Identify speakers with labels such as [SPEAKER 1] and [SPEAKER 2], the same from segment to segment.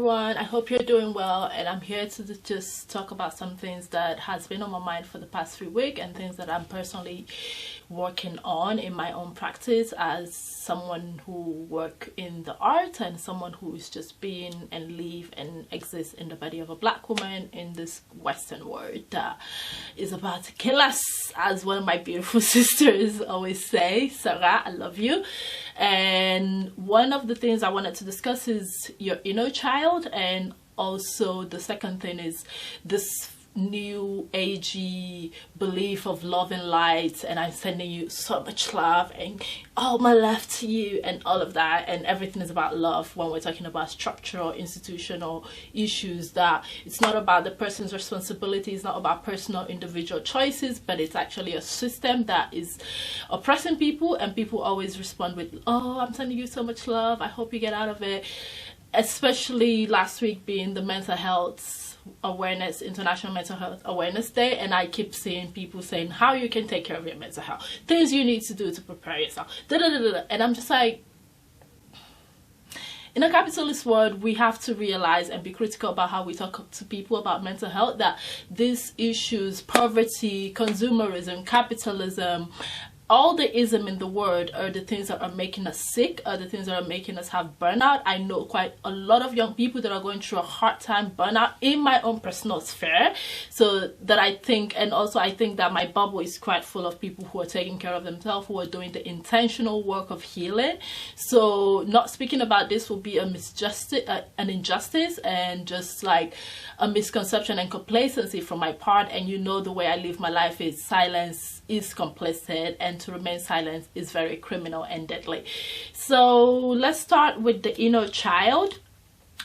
[SPEAKER 1] everyone, I hope you're doing well, and I'm here to just talk about some things that has been on my mind for the past few weeks and things that I'm personally working on in my own practice as someone who work in the art and someone who is just being and live and exist in the body of a black woman in this Western world that is about to kill us, as one of my beautiful sisters always say. Sarah, I love you. And one of the things I wanted to discuss is your inner child, and also the second thing is this new agey belief of love and light, and I'm sending you so much love and all my love to you and all of that, and everything is about love when we're talking about structural institutional issues. That it's not about the person's responsibility, it's not about personal individual choices, but it's actually a system that is oppressing people, and people always respond with, oh, I'm sending you so much love, I hope you get out of it. Especially last week being the mental health awareness, International Mental Health Awareness Day, and I keep seeing people saying how you can take care of your mental health, things you need to do to prepare yourself, and I'm just like, in a capitalist world, we have to realize and be critical about how we talk to people about mental health, that these issues, poverty, consumerism, capitalism, all the ism in the world are the things that are making us sick, are the things that are making us have burnout. I know quite a lot of young people that are going through a hard time burnout in my own personal sphere. So that I think, and also I think that my bubble is quite full of people who are taking care of themselves, who are doing the intentional work of healing. So not speaking about this will be a an injustice, and just like a misconception and complacency from my part. And you know, the way I live my life is silence is complicit, and to remain silent is very criminal and deadly. So let's start with the inner child.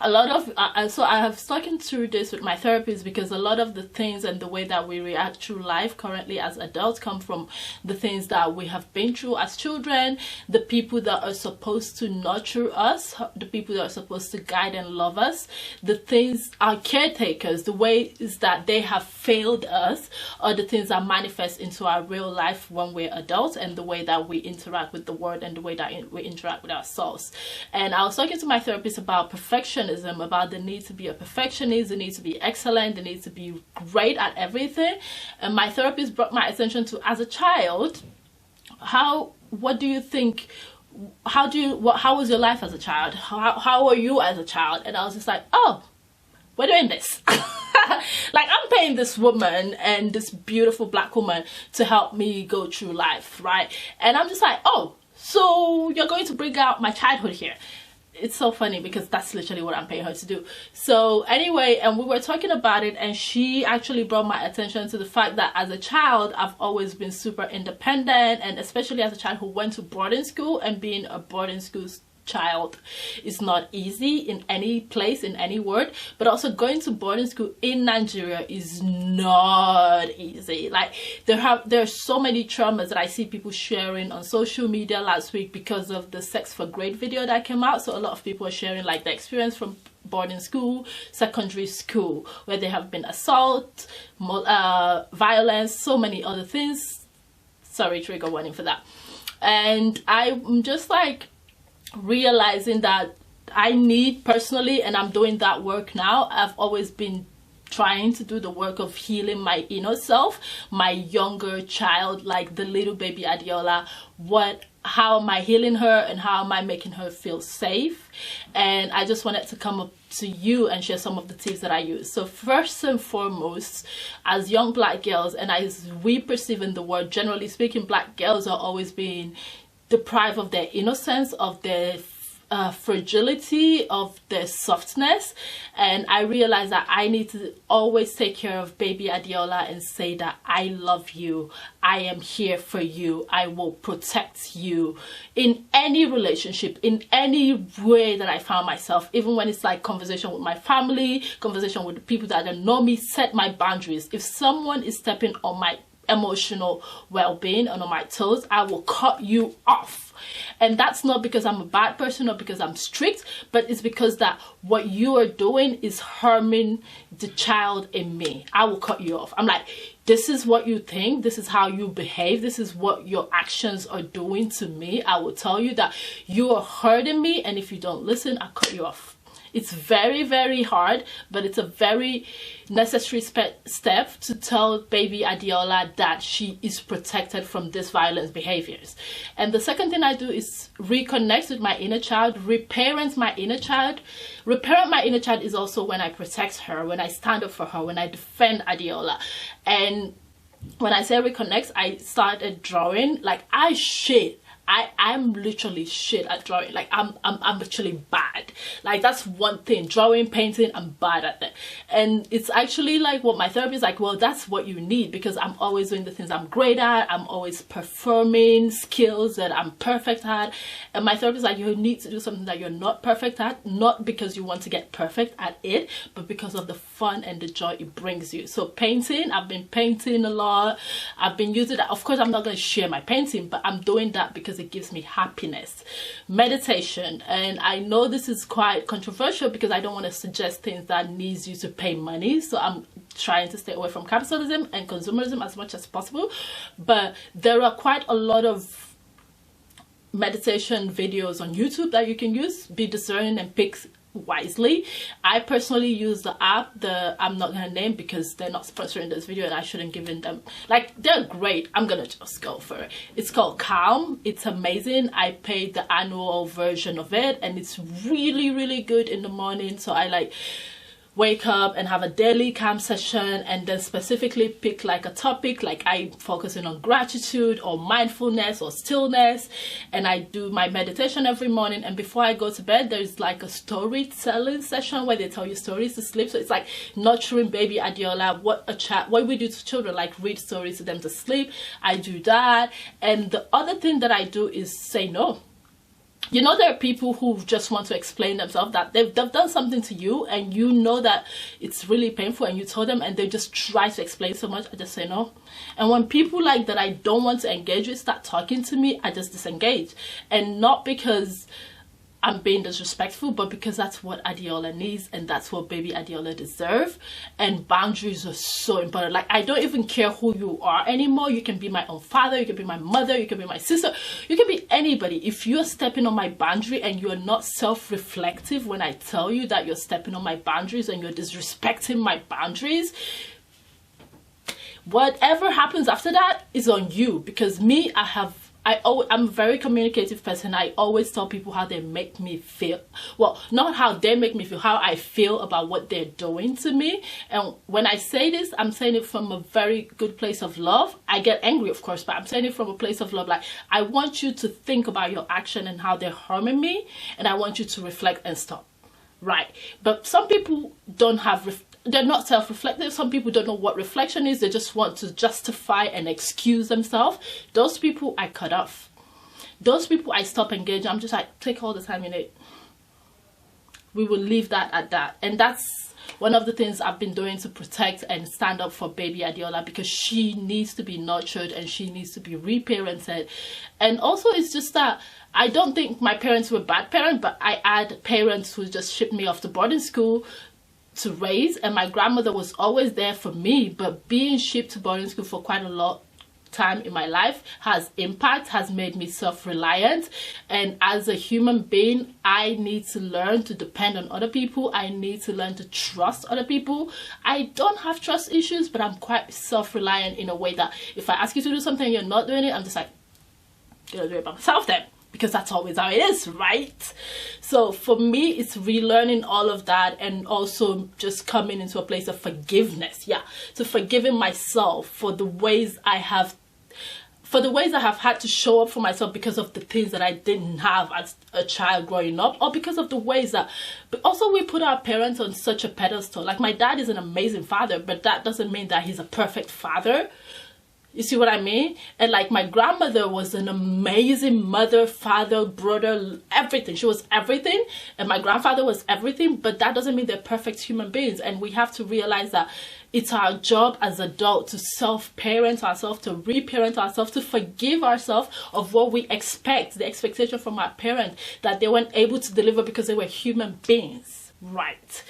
[SPEAKER 1] A lot of so I have spoken through this with my therapist, because a lot of the things and the way that we react through life currently as adults come from the things that we have been through as children, the people that are supposed to nurture us, the people that are supposed to guide and love us, the things, our caretakers, the ways that they have failed us, are the things that manifest into our real life when we're adults, and the way that we interact with the world and the way that we interact with ourselves. And I was talking to my therapist about perfectionism, about the need to be a perfectionist, the need to be excellent, the need to be great at everything. And my therapist brought my attention to, as a child, what do you think, how was your life as a child? How were you as a child? And I was just like, oh, we're doing this. Like, I'm paying this woman and this beautiful black woman to help me go through life, right? And I'm just like, oh, so you're going to bring out my childhood here. It's so funny because that's literally what I'm paying her to do. So anyway, and we were talking about it, and she actually brought my attention to the fact that as a child, I've always been super independent, and especially as a child who went to boarding school, and being a boarding school child is not easy in any place, in any world, but also going to boarding school in Nigeria is not easy. Like, there are so many traumas that I see people sharing on social media last week because of the Sex for Grade video that came out. So a lot of people are sharing like the experience from boarding school, secondary school, where they have been assault, violence, so many other things. Sorry, trigger warning for that. And I'm just like realizing that I need personally, and I'm doing that work now. I've always been trying to do the work of healing my inner self, my younger child, like the little baby Adiola. How am I healing her, and how am I making her feel safe? And I just wanted to come up to you and share some of the tips that I use. So first and foremost, as young black girls, and as we perceive in the world, generally speaking, black girls are always being deprived of their innocence, of their fragility, of their softness. And I realized that I need to always take care of baby Adiola and say that I love you, I am here for you, I will protect you in any relationship, in any way that I found myself, even when it's like conversation with my family, conversation with the people that don't know me. Set my boundaries. If someone is stepping on my emotional well-being and on my toes, I will cut you off. And that's not because I'm a bad person or because I'm strict, but it's because that what you are doing is harming the child in me. I will cut you off. I'm like, this is what you think, this is how you behave, this is what your actions are doing to me. I will tell you that you are hurting me, and if you don't listen, I'll cut you off. It's very, very hard, but it's a very necessary step to tell baby Adiola that she is protected from these violent behaviors. And the second thing I do is reconnect with my inner child, reparent my inner child. Reparent my inner child is also when I protect her, when I stand up for her, when I defend Adiola. And when I say reconnect, I started drawing. Like, I'm literally shit at drawing. Like, I'm actually bad. Like, that's one thing. Drawing, painting, I'm bad at that. And it's actually like what my therapist is like, well, that's what you need, because I'm always doing the things I'm great at. I'm always performing skills that I'm perfect at. And my therapist is like, you need to do something that you're not perfect at, not because you want to get perfect at it, but because of the fun and the joy it brings you. So painting, I've been painting a lot. I've been using that. Of course, I'm not going to share my painting, but I'm doing that because it gives me happiness. Meditation, and I know this is quite controversial because I don't want to suggest things that needs you to pay money, so I'm trying to stay away from capitalism and consumerism as much as possible. But there are quite a lot of meditation videos on YouTube that you can use. Be discerning and pick wisely. I personally use the app, I'm not gonna name because they're not sponsoring this video and I shouldn't give them, like, they're great. I'm gonna just go for it. It's called Calm. It's amazing. I paid the annual version of it and it's really, really good in the morning. So I like wake up and have a daily calm session, and then specifically pick like a topic, like I'm focusing on gratitude or mindfulness or stillness, and I do my meditation every morning. And before I go to bed, there's like a storytelling session where they tell you stories to sleep. So it's like nurturing baby Adiola, what we do to children, like read stories to them to sleep. I do that. And the other thing that I do is say no. You know, there are people who just want to explain themselves, that they've done something to you and you know that it's really painful, and you told them and they just try to explain so much. I just say no. And when people like that I don't want to engage with start talking to me, I just disengage. And not because I'm being disrespectful, but because that's what Adiola needs and that's what baby Adiola deserve. And boundaries are so important. Like, I don't even care who you are anymore. You can be my own father, you can be my mother, you can be my sister, you can be anybody. If you're stepping on my boundary and you're not self-reflective when I tell you that you're stepping on my boundaries and you're disrespecting my boundaries, whatever happens after that is on you. Because me, I'm a very communicative person. I always tell people how they make me feel. Well, not how they make me feel, how I feel about what they're doing to me. And when I say this, I'm saying it from a very good place of love. I get angry, of course, but I'm saying it from a place of love. Like, I want you to think about your action and how they're harming me, and I want you to reflect and stop. Right? But some people don't have they're not self-reflective. Some people don't know what reflection is. They just want to justify and excuse themselves. Those people I cut off. Those people I stop engaging. I'm just like, take all the time you need. We will leave that at that. And that's one of the things I've been doing to protect and stand up for baby Adiola, because she needs to be nurtured and she needs to be reparented. And also, it's just that I don't think my parents were bad parents, but I had parents who just shipped me off to boarding school to raise, and my grandmother was always there for me. But being shipped to boarding school for quite a lot time in my life has made me self-reliant, and as a human being I need to learn to depend on other people. I need to learn to trust other people. I don't have trust issues, but I'm quite self-reliant in a way that if I ask you to do something and you're not doing it, I'm just like, gonna do it by myself then, because that's always how it is, right? So for me, it's relearning all of that, and also just coming into a place of forgiveness. Yeah, so forgiving myself for the ways I have had to show up for myself because of the things that I didn't have as a child growing up, or because of the ways that, but also we put our parents on such a pedestal. Like, my dad is an amazing father, but that doesn't mean that he's a perfect father. You see what I mean? And like, my grandmother was an amazing mother, father, brother, everything. She was everything. And my grandfather was everything. But that doesn't mean they're perfect human beings. And we have to realize that it's our job as adults to self-parent ourselves, to reparent ourselves, to forgive ourselves of what we expect, the expectation from our parents that they weren't able to deliver because they were human beings. Right.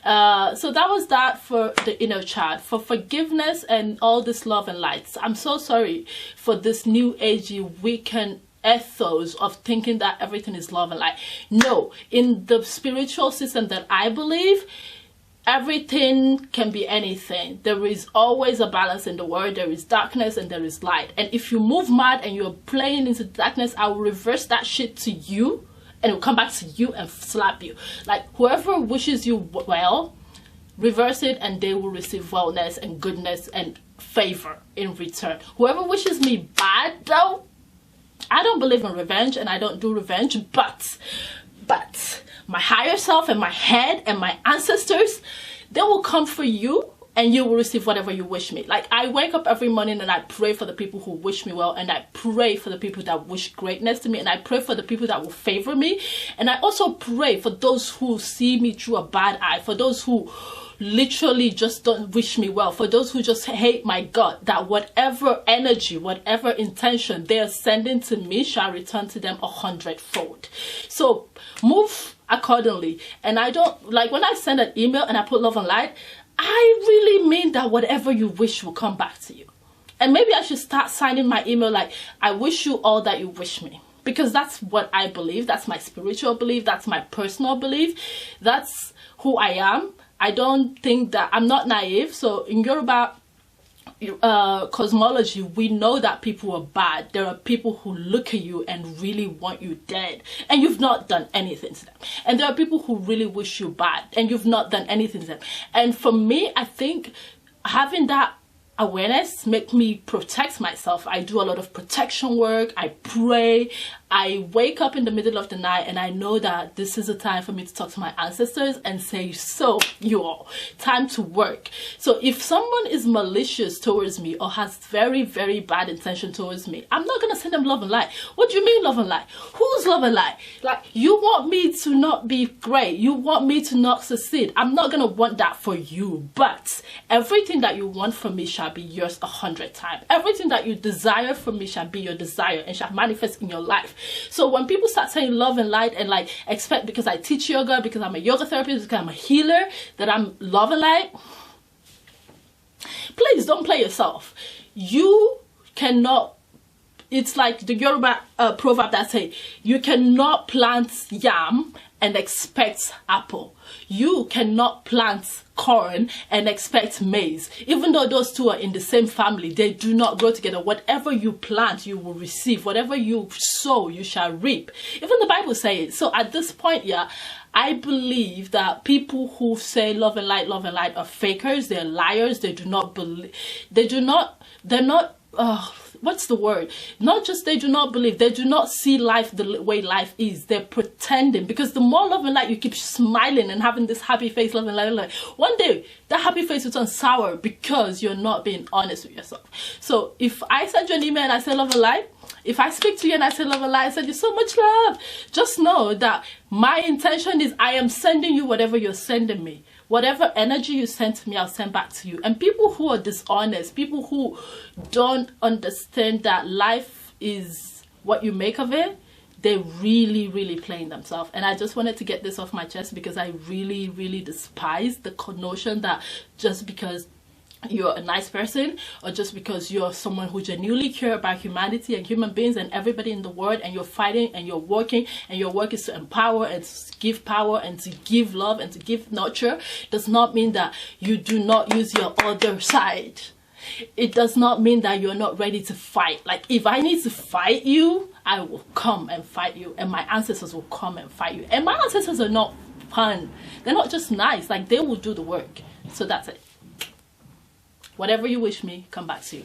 [SPEAKER 1] So that was that for the inner child, for forgiveness and all this love and light. I'm so sorry for this new agey weekend ethos of thinking that everything is love and light. No, in the spiritual system that I believe, everything can be anything. There is always a balance in the world. There is darkness and there is light. And if you move mad and you're playing into darkness, I will reverse that shit to you, and it will come back to you and slap you. Like, whoever wishes you well, reverse it and they will receive wellness and goodness and favor in return. Whoever wishes me bad, though, I don't believe in revenge and I don't do revenge, but my higher self and my head and my ancestors, they will come for you and you will receive whatever you wish me. Like, I wake up every morning and I pray for the people who wish me well, and I pray for the people that wish greatness to me, and I pray for the people that will favor me, and I also pray for those who see me through a bad eye, for those who literally just don't wish me well, for those who just hate my God, that whatever energy, whatever intention they are sending to me shall return to them 100-fold. So move accordingly. And I don't, like, when I send an email and I put love and light, I really mean that whatever you wish will come back to you. And maybe I should start signing my email like, I wish you all that you wish me. Because that's what I believe. That's my spiritual belief. That's my personal belief. That's who I am. I don't think that, I'm not naive. So in Yoruba cosmology, we know that people are bad. There are people who look at you and really want you dead, and you've not done anything to them. And there are people who really wish you bad, and you've not done anything to them. And for me, I think having that awareness make me protect myself. I do a lot of protection work. I pray. I wake up in the middle of the night and I know that this is a time for me to talk to my ancestors and say, so you all, time to work. So if someone is malicious towards me or has very, very bad intention towards me, I'm not going to send them love and light. What do you mean love and light? Who's love and light? Like, you want me to not be great. You want me to not succeed. I'm not going to want that for you. But everything that you want from me shall be yours 100 times. Everything that you desire from me shall be your desire and shall manifest in your life. So when people start saying love and light and like expect because I teach yoga, because I'm a yoga therapist, because I'm a healer, that I'm love and light, please don't play yourself. You cannot, it's like the Yoruba proverb that say, you cannot plant yam and expect apple. You cannot plant corn and expect maize. Even though those two are in the same family, they do not grow together. Whatever you plant, you will receive. Whatever you sow, you shall reap. Even the Bible says it. So at this point, yeah, I believe that people who say love and light are fakers. They're liars. They do not believe. They're not, what's the word? Not just they do not believe, they do not see life the way life is. They're pretending, because the more love and light you keep smiling and having this happy face, love and light, one day that happy face will turn sour because you're not being honest with yourself. So if I send you an email and I say love and light, if I speak to you and I say love and light, I send you so much love, just know that my intention is I am sending you whatever you're sending me. Whatever energy you send to me, I'll send back to you. And people who are dishonest, people who don't understand that life is what you make of it, they're really, really playing themselves. And I just wanted to get this off my chest because I really, really despise the notion that just because you're a nice person or just because you're someone who genuinely care about humanity and human beings and everybody in the world, and you're fighting and you're working and your work is to empower and to give power and to give love and to give nurture, does not mean that you do not use your other side. It does not mean that you're not ready to fight. Like, if I need to fight you, I will come and fight you, and my ancestors will come and fight you. And my ancestors are not fun. They're not just nice. Like, they will do the work. So that's it. Whatever you wish me, come back to you.